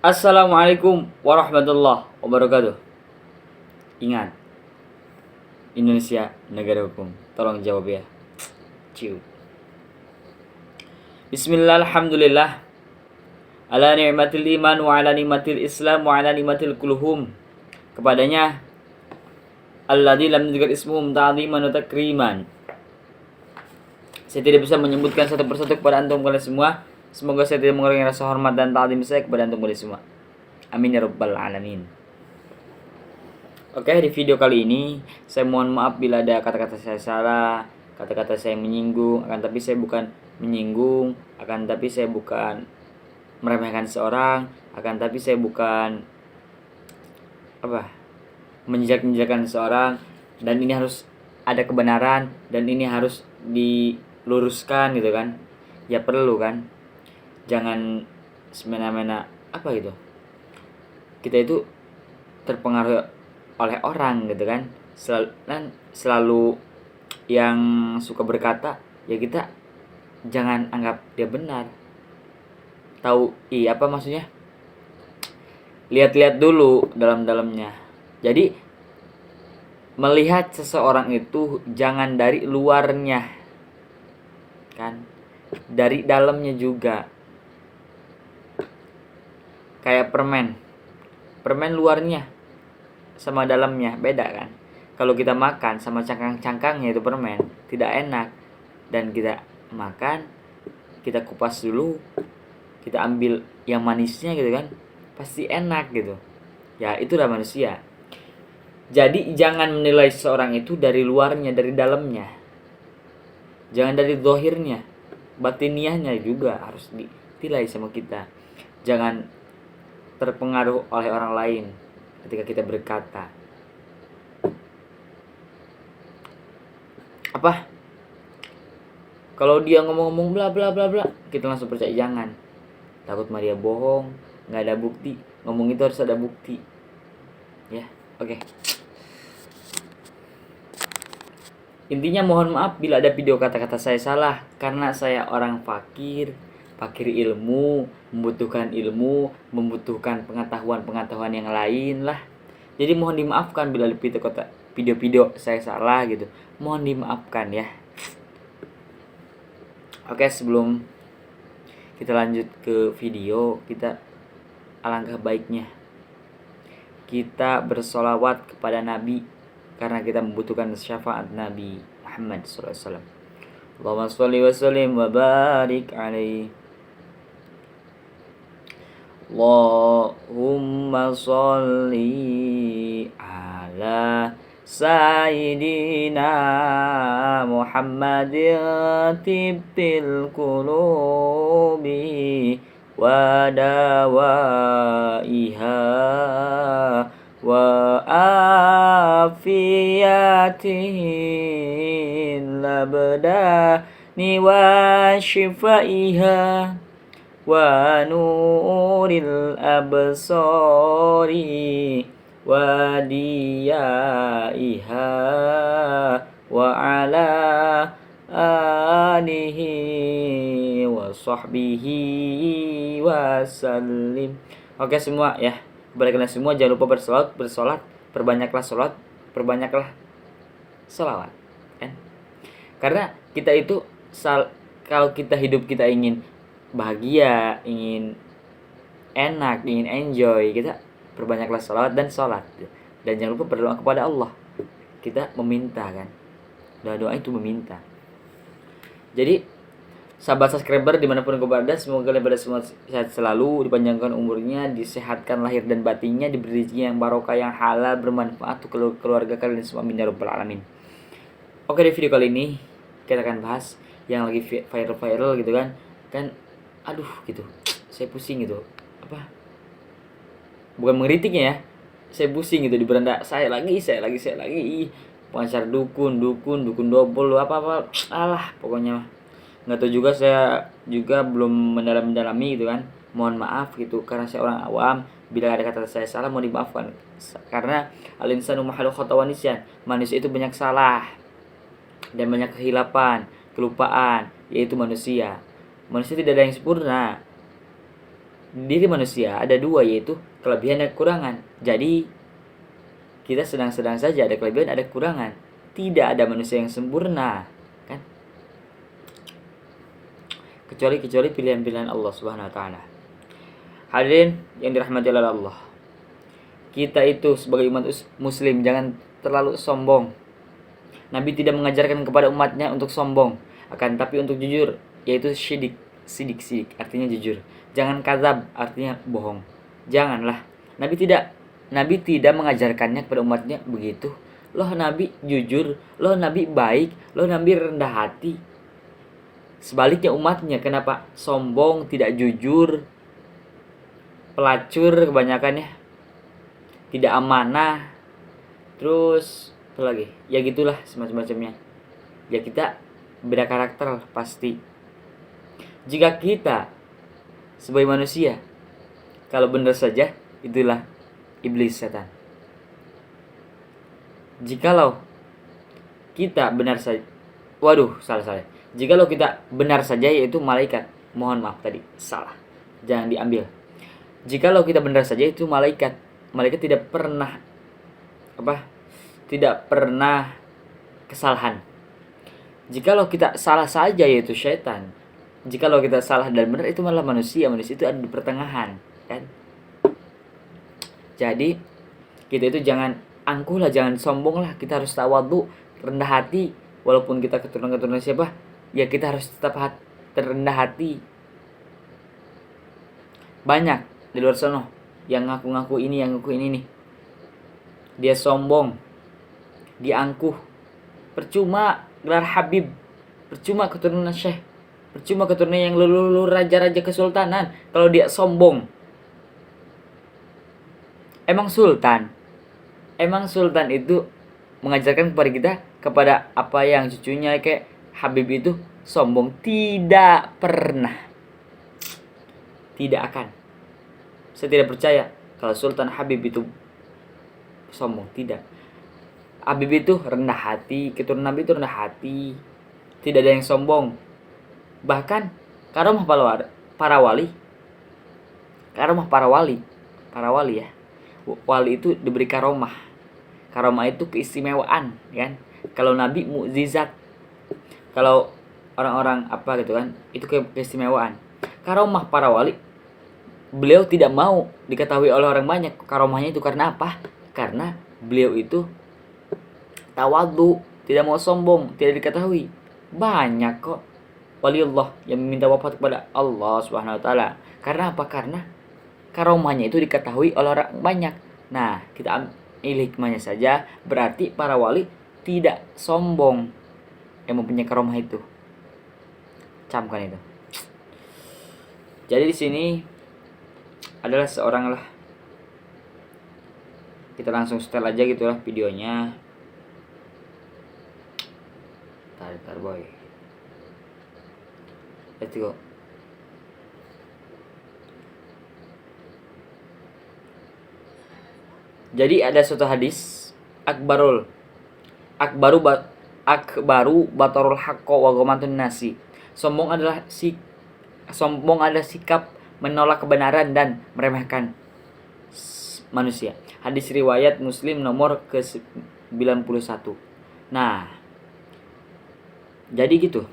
Assalamualaikum warahmatullahi wabarakatuh. Ingat, Indonesia negara hukum. Tolong jawab ya. Ciu. Bismillah, alhamdulillah. Ala ni'matil iman wa ala ni'matil islam wa ala ni'matil kulhum. Kepadanya alladzi lam yuzkar ismuhum ta'ziman wa takriman. Saya tidak bisa menyebutkan satu persatu kepada antum kalian semua. Semoga saya tidak mengurangi rasa hormat dan ta'zim saya kepada antum kalian semua. Amin ya rabbal alamin. Oke, di video kali ini saya mohon maaf bila ada kata-kata saya salah, kata-kata saya menyinggung, akan tapi saya bukan menyinggung, akan tapi saya bukan meremehkan seorang, akan tapi saya bukan menjejak-menjejakkan seorang, dan ini harus ada kebenaran dan ini harus diluruskan gitu kan. Ya perlu kan. Jangan semena-mena gitu. Kita itu terpengaruh oleh orang gitu kan, selalu yang suka berkata ya kita jangan anggap dia benar. Tahu apa maksudnya, lihat-lihat dulu dalam-dalamnya. Jadi melihat seseorang itu jangan dari luarnya kan, dari dalamnya juga. Kayak permen luarnya sama dalamnya beda kan. Kalau kita makan sama cangkang-cangkangnya itu permen tidak enak, dan kita makan, kita kupas dulu, kita ambil yang manisnya gitu kan, pasti enak gitu. Ya itulah manusia. Jadi jangan menilai seseorang itu dari luarnya, dari dalamnya. Jangan dari zahirnya, batiniahnya juga harus ditilai sama kita. Jangan terpengaruh oleh orang lain ketika kita berkata. Kalau dia ngomong-ngomong bla bla bla bla, kita langsung percaya. Jangan. Takut mah dia bohong, nggak ada bukti. Ngomong itu harus ada bukti. Ya, oke. Intinya mohon maaf bila ada video kata-kata saya salah, karena saya orang fakir ilmu, membutuhkan pengetahuan yang lain lah. Jadi mohon dimaafkan bila video-video saya salah gitu. Mohon dimaafkan ya. Oke, sebelum kita lanjut ke video, kita alangkah baiknya kita bersolawat kepada Nabi, karena kita membutuhkan syafaat Nabi Muhammad SAW. Allahumma sholli wa sallim wa barik alaihi. Allahumma sholli ala Sayyidina Muhammadin tibbil qulubi wa dawaiha wa afiyatihin labdani wa shifaiha wa nuril absari wa diyaiha wa ala alihi wa sahbihi wa sallim. Oke semua ya, kepada kalian semua jangan lupa bersolat, perbanyaklah solat, perbanyaklah selawat kan. Karena kita itu kalau kita hidup, kita ingin bahagia, ingin enak, ingin enjoy, kita perbanyaklah salawat dan sholat. Dan jangan lupa berdoa kepada Allah. Kita meminta kan, doa itu meminta. Jadi sahabat subscriber dimanapun kau berada, semoga kalian pada semua sehat selalu, dipanjangkan umurnya, disehatkan lahir dan batinnya, diberi rezeki yang barokah, yang halal, bermanfaat untuk keluarga kalian semua. Amin ya rabbal alamin. Oke, di video kali ini kita akan bahas yang lagi viral gitu kan. Gitu, saya pusing gitu. Bukan mengkritiknya ya, saya pusing gitu di beranda. Saya lagi pengacar dukun dobol apa alah pokoknya. Nggak tahu juga, saya juga belum mendalami gitu kan. Mohon maaf gitu, karena saya orang awam. Bila ada kata saya salah mohon dimaafkan, karena al-insanu mahalu khata wa nisyan. Manusia itu banyak salah dan banyak kehilapan, kelupaan, yaitu manusia. Manusia tidak ada yang sempurna. diri manusia ada dua, yaitu kelebihan dan kekurangan. Jadi kita sedang-sedang saja, ada kelebihan ada kekurangan. Tidak ada manusia yang sempurna, kan? Kecuali pilihan-pilihan Allah Subhanahu wa taala. Hadirin yang dirahmati oleh Allah. Kita itu sebagai umat muslim jangan terlalu sombong. Nabi tidak mengajarkan kepada umatnya untuk sombong, akan tapi untuk jujur, yaitu sidik artinya jujur. Jangan kadzab artinya bohong. Janganlah. Nabi tidak mengajarkannya kepada umatnya begitu. Loh Nabi jujur, loh Nabi baik, loh Nabi rendah hati. Sebaliknya umatnya kenapa sombong, tidak jujur, pelacur kebanyakannya, tidak amanah, terus apa lagi? Ya gitulah semacam-macamnya. Ya kita beda karakter pasti. Jika kita sebagai manusia kalau benar saja, itulah iblis, setan. Jikalau kita benar saja, salah. Jikalau kita benar saja, yaitu malaikat. Mohon maaf tadi, salah. Jangan diambil. Jikalau kita benar saja, itu malaikat. Malaikat tidak pernah kesalahan. Jikalau kita salah saja, yaitu syaitan. Jikalau kita salah dan benar, itu malah manusia. Manusia itu ada di pertengahan, kan? Jadi kita itu jangan angkuh lah, jangan sombong lah. Kita harus tawadhu, rendah hati. Walaupun kita keturunan siapa, ya kita harus tetap terendah hati. Banyak di luar sana yang ngaku-ngaku ini, yang ngaku ini nih. Dia sombong, dia angkuh. Percuma gelar Habib, percuma keturunan Syekh, percuma keturunan yang lulu raja-raja kesultanan kalau dia sombong. Emang sultan itu mengajarkan kepada kita, kepada apa yang cucunya kayak Habib itu sombong? Tidak pernah. Tidak akan. Saya tidak percaya kalau Sultan Habib itu sombong. Tidak. Habib itu rendah hati, keturunan Nabi itu rendah hati. Tidak ada yang sombong. Bahkan karomah para wali ya. Wali itu diberi karomah. Karomah itu keistimewaan, kan? Kalau Nabi mukjizat. Kalau orang-orang apa gitu kan, itu keistimewaan. Karomah para wali, beliau tidak mau diketahui oleh orang banyak. Karomahnya itu karena apa? Karena beliau itu tawadhu, tidak mau sombong, tidak diketahui. Banyak kok waliullah yang meminta wafat kepada Allah Subhanahu wa taala. Karena apa? Karena karomahnya itu diketahui oleh orang banyak. Nah, kita ambil hikmahnya saja, berarti para wali tidak sombong yang mempunyai karomah itu. Camkan itu. Jadi di sini adalah seorang lah. Kita langsung setel aja gitu lah videonya. Tar boy. Let's go. Jadi ada suatu hadis, akbaru batarul haqqo wa ghamatun nasi. Sombong adalah sikap menolak kebenaran dan meremehkan manusia. Hadis riwayat Muslim nomor ke-91. Nah, jadi gitu.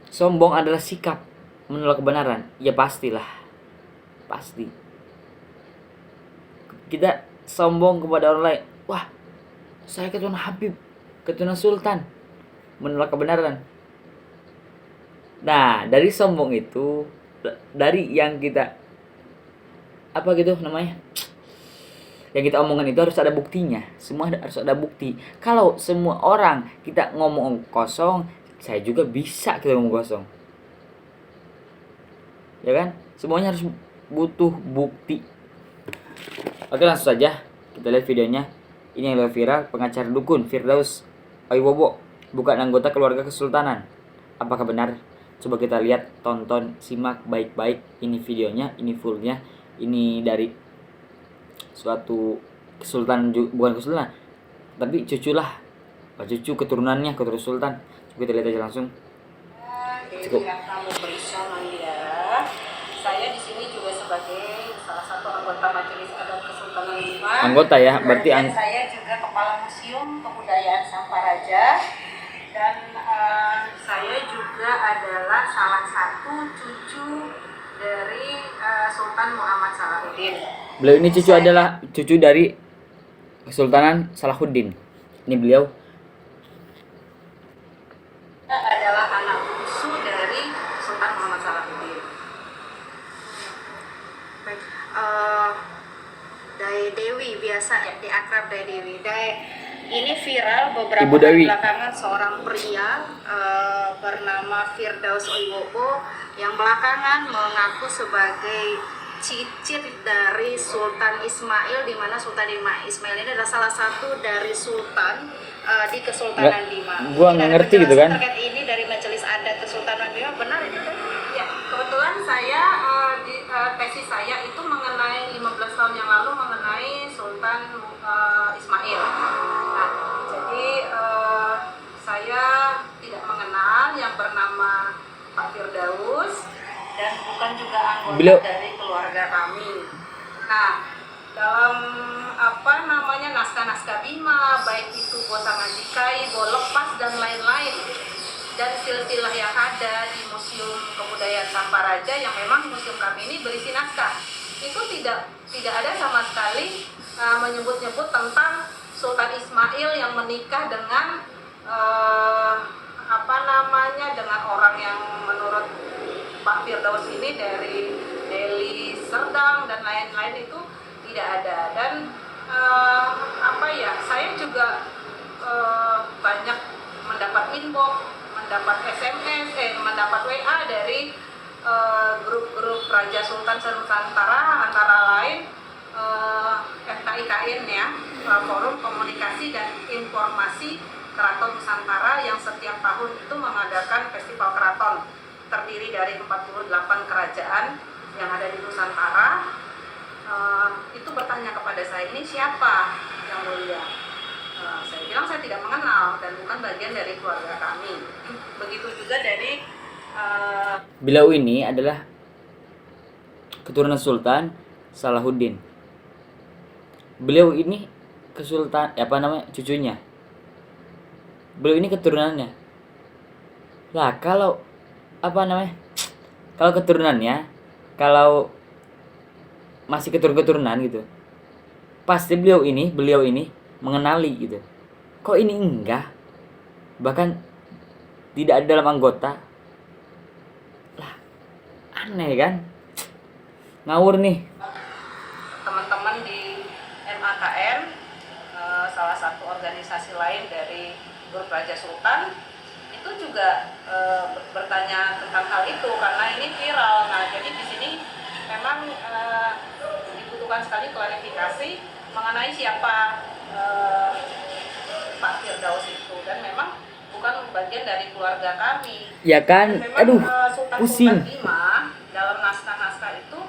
Sombong adalah sikap menolak kebenaran. Ya pastilah. Pasti. Kita sombong kepada orang lain. Wah, saya keturunan Habib, keturunan Sultan, menolak kebenaran. Nah, dari sombong itu, dari yang kita apa gitu namanya, yang kita omongkan itu harus ada buktinya. Semua harus ada bukti. Kalau semua orang kita ngomong kosong, saya juga bisa kita ngomong kosong, ya kan? Semuanya harus butuh bukti. Oke, langsung saja kita lihat videonya. Ini yang viral, pengacara dukun Firdaus Aiwobo bukan anggota keluarga kesultanan. Apakah benar? Coba kita lihat, tonton, simak baik-baik. Ini videonya, ini fullnya. Ini dari suatu kesultanan, bukan kesultanan, tapi cucu lah, cucu keturunannya, keturunan sultan. Coba kita lihat aja langsung. Cukup. sini juga sebagai salah satu anggota Majelis Adat Kesultanan Demak. Anggota ya, berarti Dan saya juga Kepala Museum Kebudayaan Samparaja. Dan saya juga adalah salah satu cucu dari Sultan Muhammad Salahuddin. Beliau ini adalah cucu dari Kesultanan Salahuddin. Ini beliau adalah anak bungsu dari Sultan Muhammad Salahuddin. Baik, Dai Dewi biasa ya diakrab Dai Dewi. Ini viral beberapa hari belakangan seorang pria bernama Firdaus Oiwobo yang belakangan mengaku sebagai cicit dari Sultan Ismail, di mana Sultan Ismail ini adalah salah satu dari sultan di Kesultanan Demak. Gua nggak ngerti gitu kan. Terkait ini dari Majelis Adat Kesultanan Demak, benar itu kan? Ya, kebetulan saya tesis saya itu mengenai 15 tahun yang lalu mengenai Sultan Ismail. Nah, jadi saya tidak mengenal yang bernama Pak Firdaus dan bukan juga anggota dari keluarga kami. Nah, dalam naskah-naskah Bima, baik itu Bosangan Dikai, Bolepas dan lain-lain, dan silsilah yang ada di Museum Kebudayaan Samparaja yang memang museum kami ini berisi naskah, itu tidak ada sama sekali menyebut-nyebut tentang Sultan Ismail yang menikah dengan dengan orang yang menurut Pak Firdaus ini dari Deli Serdang dan lain-lain, itu tidak ada. Dan saya juga banyak mendapat inbox, mendapat SMS, mendapat WA dari grup-grup Raja Sultan Senusantara, antara lain FKIKN ya, Forum Komunikasi dan Informasi Keraton Nusantara, yang setiap tahun itu mengadakan festival keraton terdiri dari 48 kerajaan yang ada di Nusantara. Itu bertanya kepada saya, ini siapa yang mulia? Saya bilang saya tidak mengenal dan bukan bagian dari keluarga kami. Begitu juga dari beliau ini adalah keturunan Sultan Salahuddin. Beliau ini cucunya. Beliau ini keturunannya. Lah kalau kalau keturunannya, kalau masih keturunan gitu, pasti beliau ini mengenali gitu. Kok ini enggak? Bahkan tidak ada dalam anggota. Lah, aneh kan? Ngawur nih. Teman-teman di MAKN, salah satu organisasi lain dari grup Raja Sultan, itu juga bertanya tentang hal itu karena ini viral. Nah, jadi di sini memang dibutuhkan sekali klarifikasi mengenai siapa Pak Firdaus itu, dan memang bukan bagian dari keluarga kami. Ya kan, memang, pusing. Sultan Bima dalam naskah-naskah itu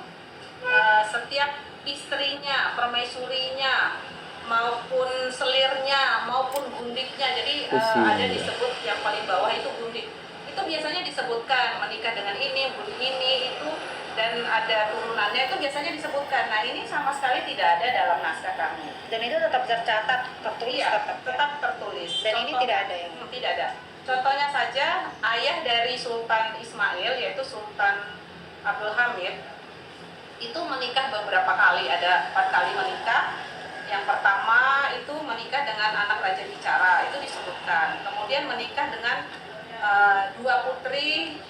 setiap istrinya, permaisurinya, maupun selirnya, maupun gundiknya, jadi ada disebut yang paling bawah itu gundik. Itu biasanya disebutkan menikah dengan ini, gundik ini, itu, dan ada turunannya, itu biasanya disebutkan. Nah, ini sama sekali tidak ada dalam naskah kami. Dan itu tetap tercatat, tertulis, ya, tetap tertulis. Dan ini tidak ada yang tidak ada. Contohnya saja, ayah dari Sultan Ismail, yaitu Sultan Abdul Hamid, itu menikah beberapa kali, ada 4 kali menikah. Yang pertama itu menikah dengan anak Raja Bicara, itu disebutkan. Kemudian menikah dengan 2 putri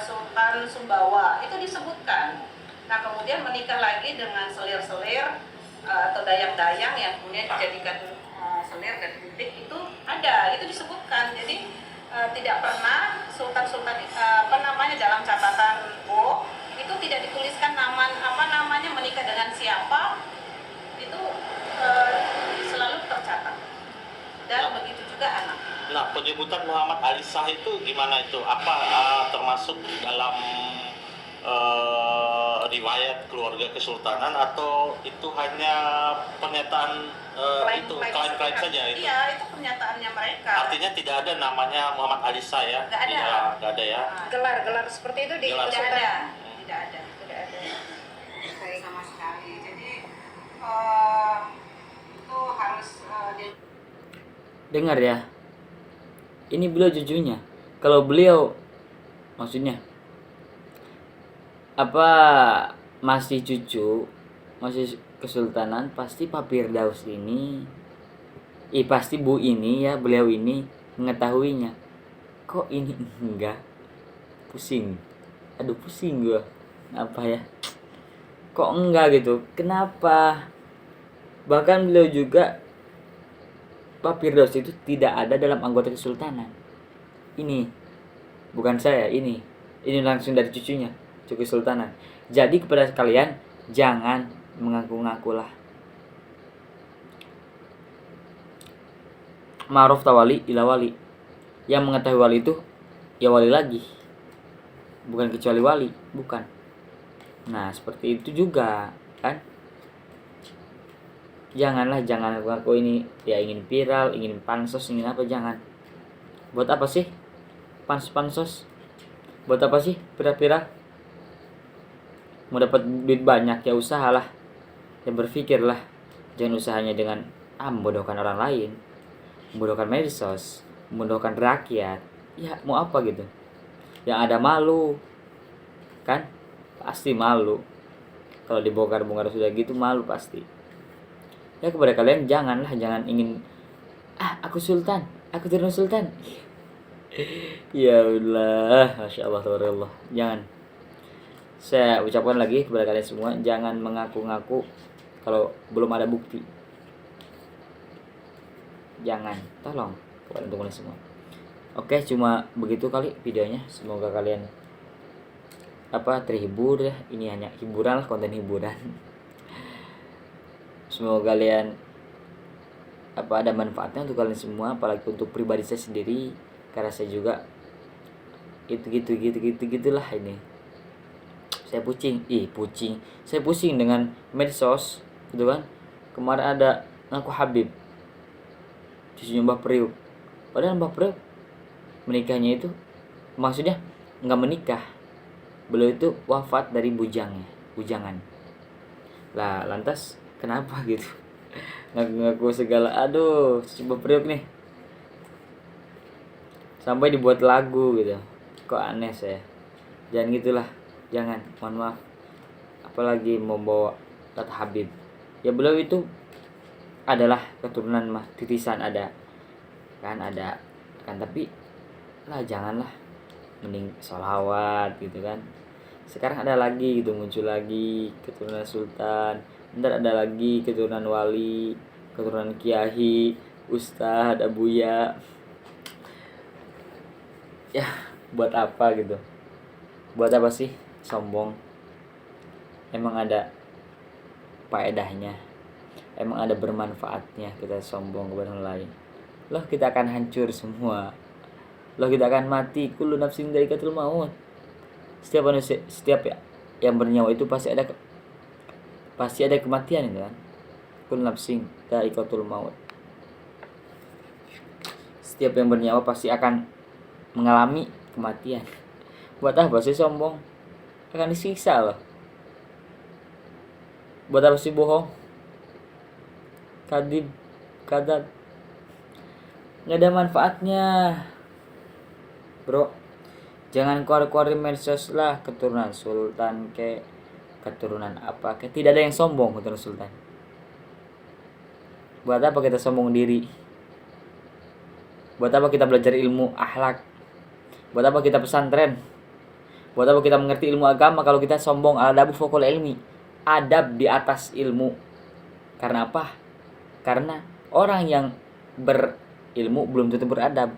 Sultan Sumbawa, itu disebutkan. Nah, kemudian menikah lagi dengan selir-selir atau dayang-dayang yang kemudian dijadikan selir dan gundik, itu ada, itu disebutkan. Jadi tidak pernah sultan-sultan dalam catatan itu tidak dituliskan menikah dengan siapa, itu selalu tercatat. Dan begitu juga anak. Nah, penyebutan Muhammad Ali Shah itu gimana itu? Apa termasuk dalam riwayat keluarga kesultanan, atau itu hanya pernyataan klaim saja itu? Iya, itu pernyataannya mereka. Artinya tidak ada namanya Muhammad Ali Shah ya? Nggak ada. Nggak ada ya? Gelar seperti itu di Gelar. tidak ada. Tidak ada. dengar ya, ini beliau cucunya. Kalau beliau maksudnya apa, masih cucu, masih kesultanan, pasti Pak Firdaus ini, pasti Bu ini ya, beliau ini mengetahuinya. Kok ini enggak? Pusing. Aduh pusing gua. Apa ya? Kok enggak gitu? Kenapa? Bahkan beliau juga, Pak Firdaus itu tidak ada dalam anggota kesultanan. Ini bukan saya, ini langsung dari cucunya, cucu kesultanan. Jadi kepada kalian jangan mengaku-ngakulah. Ma'ruf tawali ila wali. Yang mengetahui wali itu ya wali lagi, bukan kecuali wali, bukan. Nah seperti itu juga kan. Jangan aku ini ya ingin viral, ingin pansos, ingin apa, jangan. Buat apa sih pansos? Buat apa sih viral? Mau dapat duit banyak ya usahalah. Ya berpikirlah. Jangan usahanya dengan membodohkan orang lain, membodohkan medsos, membodohkan rakyat. Ya mau apa gitu? Yang ada malu. Kan? Pasti malu. Kalau dibongkar-bongkar sudah gitu malu pasti. Ya kepada kalian jangan ingin aku sultan, aku turun sultan. Ya Allah, Masya Allah, tabarakallah. Jangan. Saya ucapkan lagi kepada kalian semua, jangan mengaku-ngaku kalau belum ada bukti. Jangan, tolong kepada teman-teman semua. Oke, cuma begitu kali videonya. Semoga kalian terhibur ya. Ini hanya hiburan lah, konten hiburan. Semoga kalian ada manfaatnya untuk kalian semua, apalagi untuk pribadi saya sendiri, karena saya juga gitulah ini. Saya saya pusing dengan medsos gitu kan. Kemarin ada ngaku Habib, cucunya Mbah Priuk, padahal Mbah Priuk menikahnya itu maksudnya nggak menikah, beliau itu wafat dari bujangan lah. Lantas kenapa gitu ngaku segala, aduh cucu Mbah Priuk nih, sampai dibuat lagu gitu. Kok aneh saya. Jangan gitulah, jangan, mohon maaf. Apalagi membawa kata Habib, ya beliau itu adalah keturunan titisan ada kan, tapi lah janganlah, mending sholawat gitu kan. Sekarang ada lagi gitu, muncul lagi keturunan sultan, ntar ada lagi keturunan wali, keturunan kiai, ustadz, abuya. Ya buat apa gitu? Buat apa sih sombong? Emang ada faedahnya? Emang ada bermanfaatnya kita sombong kepada orang lain? Loh kita akan hancur semua. Loh kita akan mati. Kullu nafsin dha'iqatul maut. Setiap manusia, yang bernyawa itu pasti ada kematian itu kan. Kullu nafsin dha'iqatul maut. Setiap yang bernyawa pasti akan mengalami kematian. Buat apa sih sombong? Akan disiksa loh. Buat apa sih bohong? Kadab. Nggak ada manfaatnya, bro. Jangan keluar-keluarin medsos lah, keturunan sultan keturunan apa tidak ada yang sombong keturunan sultan. Buat apa kita sombong diri? Buat apa kita belajar ilmu akhlak? Buat apa kita pesantren? Buat apa kita mengerti ilmu agama kalau kita sombong? Al-adabu fawqal ilmi. Adab di atas ilmu. Karena apa? Karena orang yang berilmu belum tentu beradab.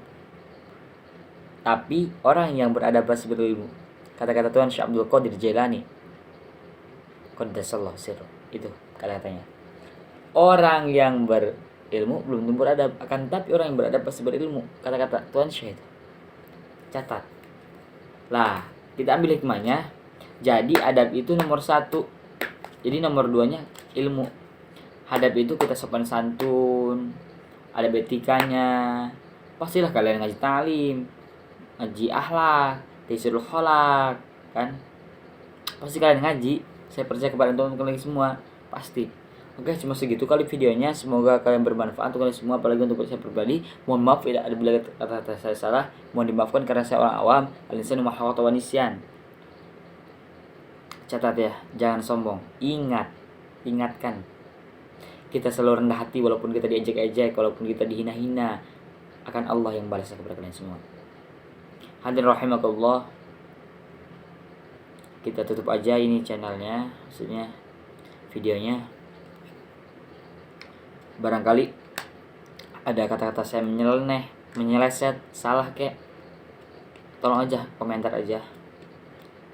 Tapi orang yang beradab pasti berilmu. Kata-kata Tuhan Syekh Abdul Qadir Jailani. Qaddasallahu sirruh. Itu kata-katanya. Orang yang berilmu belum tentu beradab, akan tapi orang yang beradab pasti berilmu. Kata-kata Tuhan Syekh itu. Catat. Lah, kita ambil hikmahnya. Jadi adab itu nomor 1. Jadi nomor 2-nya ilmu. Adab itu kita sopan santun, ada etikanya. Pastilah kalian ngaji talim, ngaji akhlak, taisirul kholak, kan? Pasti kalian ngaji. Saya percaya kepada teman-teman kalian semua, pasti. Oke, cuma segitu kali videonya. Semoga kalian bermanfaat untuk kalian semua, apalagi untuk saya pribadi. Mohon maaf bila ada kata-kata saya salah. Mohon dimaafkan karena saya orang awam. Al-insanu ma khawata wa nisyan. Catat ya, jangan sombong. Ingatkan. Kita selalu rendah hati walaupun kita diejek-ejek, walaupun kita dihina-hina. Akan Allah yang balas kepada kalian semua. Hadirin rahimakumullah. Kita tutup aja ini channelnya, maksudnya videonya. Barangkali ada kata-kata saya menyeleneh, menyeleset, salah kek, tolong aja komentar aja,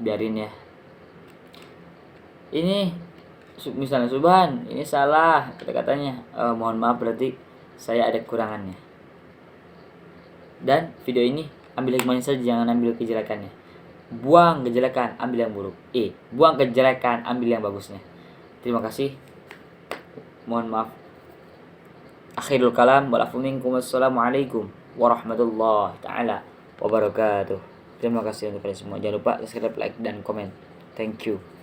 biarin ya. Ini misalnya Subhan, ini salah kata-katanya, mohon maaf berarti saya ada kekurangannya. Dan video ini ambil hikmahnya saja, jangan ambil kejelekannya. Buang kejelekan, ambil yang buruk. Buang kejelekan, ambil yang bagusnya. Terima kasih. Mohon maaf. Akhirul kalam, wassalamualaikum warahmatullahi taala wabarakatuh. Terima kasih untuk kalian semua. Jangan lupa subscribe, like, dan komen. Thank you.